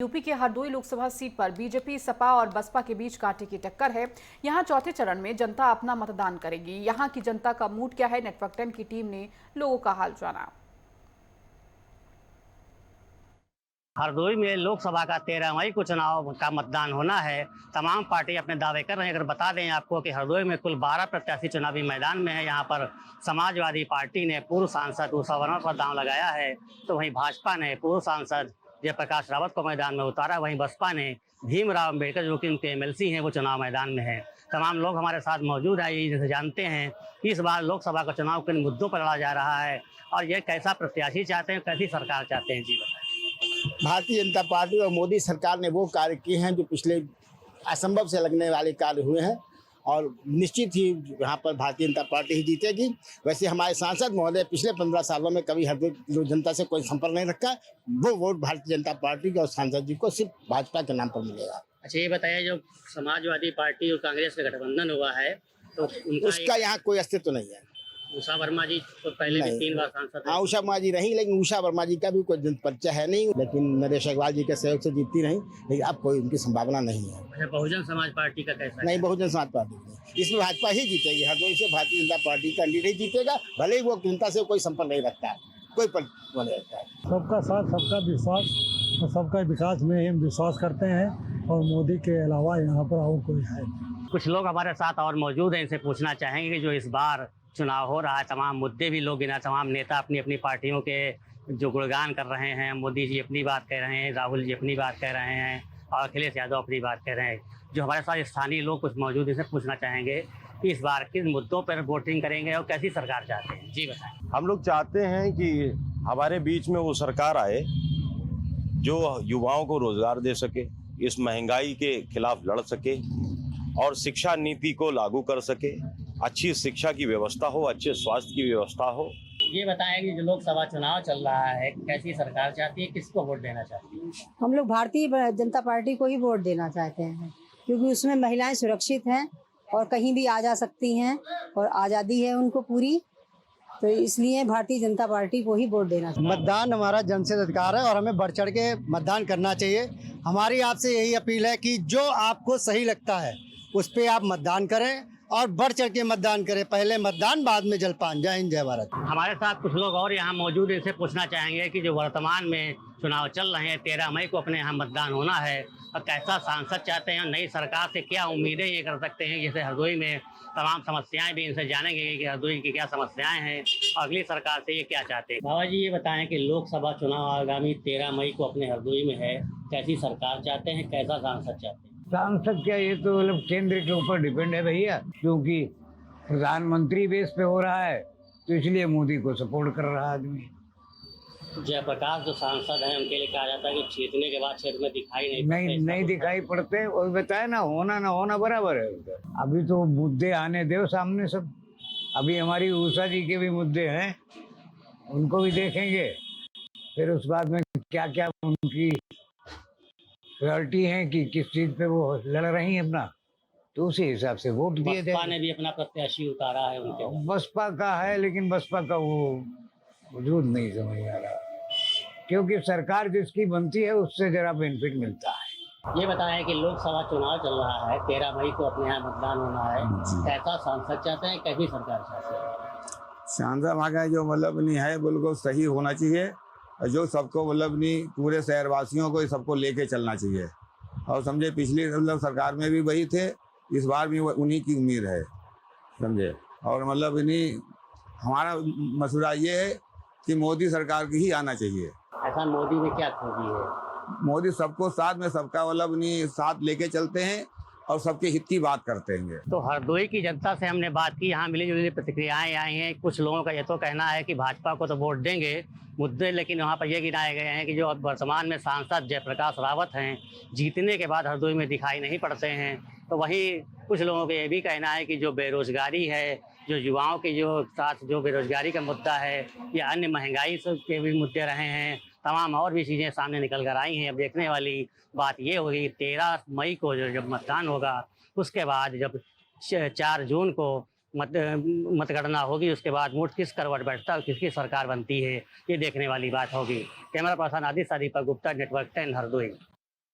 UP के Hardoi Lok Sabha seat पर BJP, Sapa और बसपा के बीच कांटे की टक्कर है। यहां चौथे चरण में जनता अपना मतदान करेगी। यहां की जनता का मूड क्या है, नेटवर्क 10 की टीम ने लोगों का हाल जाना। हरदोई में लोकसभा का 13 मई को चुनाव का मतदान होना है। तमाम पार्टी अपने दावे कर रहे हैं। अगर बता दें आपको कि हरदोई में कुल 12 प्रत्याशी चुनावी मैदान में है। यहाँ पर समाजवादी पार्टी ने पूर्व सांसद उषा वर्मा पर दांव लगाया है, तो वहीं भाजपा ने पूर्व सांसद जयप्रकाश रावत को मैदान में उतारा। वहीं बसपा ने भीमराव अम्बेडकर, जो कि उनके MLC हैं, वो चुनाव मैदान में है। तमाम लोग हमारे साथ मौजूद है। जैसे जानते हैं कि इस बार लोकसभा का चुनाव किन मुद्दों पर लड़ा जा रहा है और ये कैसा प्रत्याशी चाहते हैं, कैसी सरकार चाहते हैं। जी बताएं। भारतीय जनता पार्टी और मोदी सरकार ने वो कार्य किए हैं जो पिछले असंभव से लगने वाले कार्य हुए हैं और निश्चित ही यहाँ पर भारतीय जनता पार्टी ही जीतेगी। वैसे हमारे सांसद महोदय पिछले 15 सालों में कभी हरदोई जनता से कोई संपर्क नहीं रखा। वो वोट भारतीय जनता पार्टी के और सांसद जी को सिर्फ भाजपा के नाम पर मिलेगा। अच्छा, ये बताइए, जो समाजवादी पार्टी और कांग्रेस का गठबंधन हुआ है तो उसका यहाँ कोई अस्तित्व नहीं है। उषा वर्मा जी तो पहले भी 3 बार सांसद हाँ, उषा वर्मा जी रही, लेकिन उषा वर्मा जी का भी कोई परिचय है नहीं, लेकिन नरेश अग्रवाल जी के सहयोग से जीतती रही, लेकिन अब कोई उनकी संभावना नहीं है। अच्छा, बहुजन समाज पार्टी का कैसा नहीं, बहुजन समाज पार्टी नहीं, इसमें भाजपा ही जीतेगी। हरदोई से भारतीय जनता पार्टी का कैंडिडेट जीतेगा, भले ही वो जनता से कोई संपर्क नहीं रखता है, कोई नहीं रखता है। सबका साथ, सबका विश्वास और सबका विकास में हम विश्वास करते हैं और मोदी के अलावा यहाँ पर और कोई है। कुछ लोग हमारे साथ और मौजूद हैं, इनसे पूछना चाहेंगे कि जो इस बार चुनाव हो रहा है, तमाम मुद्दे भी लोग गिना, तमाम नेता अपनी अपनी पार्टियों के जो गुणगान कर रहे हैं। मोदी जी अपनी बात कह रहे हैं, राहुल जी अपनी बात कह रहे हैं और अखिलेश यादव अपनी बात कह रहे हैं। जो हमारे साथ स्थानीय लोग कुछ मौजूद हैं, इनसे पूछना चाहेंगे कि इस बार किन मुद्दों पर वोटिंग करेंगे और कैसी सरकार चाहते हैं। जी बताएं। हम लोग चाहते हैं कि हमारे बीच में वो सरकार आए जो युवाओं को रोजगार दे सके, इस महंगाई के खिलाफ लड़ सके और शिक्षा नीति को लागू कर सके, अच्छी शिक्षा की व्यवस्था हो, अच्छे स्वास्थ्य की व्यवस्था हो। ये बताएं कि जो लोकसभा चुनाव चल रहा है, कैसी सरकार चाहती है, किसको वोट देना चाहती है। हम लोग भारतीय जनता पार्टी को ही वोट देना चाहते हैं, क्योंकि उसमें महिलाएं सुरक्षित हैं और कहीं भी आ जा सकती हैं और आज़ादी है उनको पूरी, तो इसलिए भारतीय जनता पार्टी को ही वोट देना चाहिए। मतदान हमारा जनसेवा अधिकार है और हमें बढ़ चढ़ के मतदान करना चाहिए। हमारी आपसे यही अपील है कि जो आपको सही लगता है उस पर आप मतदान करें और बढ़ चढ़ के मतदान करें। पहले मतदान, बाद में जलपान। जय हिंद, जय भारत। हमारे साथ कुछ लोग और यहाँ मौजूद हैं, इनसे पूछना चाहेंगे कि जो वर्तमान में चुनाव चल रहे हैं, 13 मई को अपने यहाँ मतदान होना है और कैसा सांसद चाहते हैं, नई सरकार से क्या उम्मीदें ये कर सकते हैं। जैसे हरदोई में तमाम समस्याएं भी, इनसे जानेंगे कि हरदोई की क्या समस्याएं हैं और अगली सरकार से ये क्या चाहते हैं। बाबा जी, ये बताएं कि लोकसभा चुनाव आगामी 13 मई को अपने हरदोई में है, कैसी सरकार चाहते हैं, कैसा सांसद चाहते हैं। सांसद क्या, ये तो मतलब केंद्र के ऊपर डिपेंड है भैया, क्योंकि प्रधानमंत्री बेस पे हो रहा है तो इसलिए मोदी को सपोर्ट कर रहा है आदमी। जयप्रकाश जो सांसद हैं, उनके लिए कहा जाता है कि जीतने के बाद क्षेत्र में दिखाई नहीं दिखाई पड़ते। और बताए ना, होना ना होना बराबर है। अभी तो मुद्दे आने दो सामने सब। अभी हमारी उषा जी के भी मुद्दे हैं, उनको भी देखेंगे, फिर उस बाद में क्या क्या उनकी प्रायोरिटी है कि किस चीज पे वो लड़ रही है अपना, तो उसी हिसाब से वोट दिए जाए। बसपा ने भी अपना प्रत्याशी उतारा है उनके। बसपा का है, लेकिन बसपा का वो वजूद नहीं समझ आ रहा, क्योंकि सरकार जिसकी बनती है उससे जरा बेनिफिट मिलता है। ये बताएं कि लोकसभा चुनाव चल रहा है, 13 मई को अपने यहाँ मतदान होना है, कैसा सांसद चाहते हैं, कैसी सरकार चाहते हैं। सांसद वहाँ जो मतलब नहीं है, बिल्कुल सही होना चाहिए, जो सबको मतलब नहीं, पूरे शहरवासियों को सबको लेके चलना चाहिए। और समझे पिछली मतलब सरकार में भी वही थे, इस बार भी उन्हीं की उम्मीद है, समझे। और मतलब इन्हीं हमारा मसला ये है कि मोदी सरकार की ही आना चाहिए। ऐसा मोदी में क्या खूबी है। मोदी सबको साथ में, सबका मतलब नहीं साथ लेके चलते हैं और सबके हित की बात करते हैं। तो हरदोई की जनता से हमने बात की, यहाँ मिली जुली प्रतिक्रियाएं आई हैं। कुछ लोगों का ये तो कहना है कि भाजपा को तो वोट देंगे मुद्दे, लेकिन वहाँ पर ये गिनाए गए हैं कि जो वर्तमान में सांसद जयप्रकाश रावत हैं, जीतने के बाद हरदोई में दिखाई नहीं पड़ते हैं। तो वहीं कुछ लोगों का ये भी कहना है कि जो बेरोजगारी है, जो युवाओं के जो साथ जो बेरोजगारी का मुद्दा है, या अन्य महंगाई के भी मुद्दे रहे हैं, तमाम और भी चीज़ें सामने निकल कर आई हैं। अब देखने वाली बात ये होगी 13 मई को जब मतदान होगा, उसके बाद जब 4 जून को मतगणना होगी, उसके बाद वोट किस करवट बैठता है, किसकी सरकार बनती है, ये देखने वाली बात होगी। Camera person Aditya Deepak Gupta, network 10 Hardoi.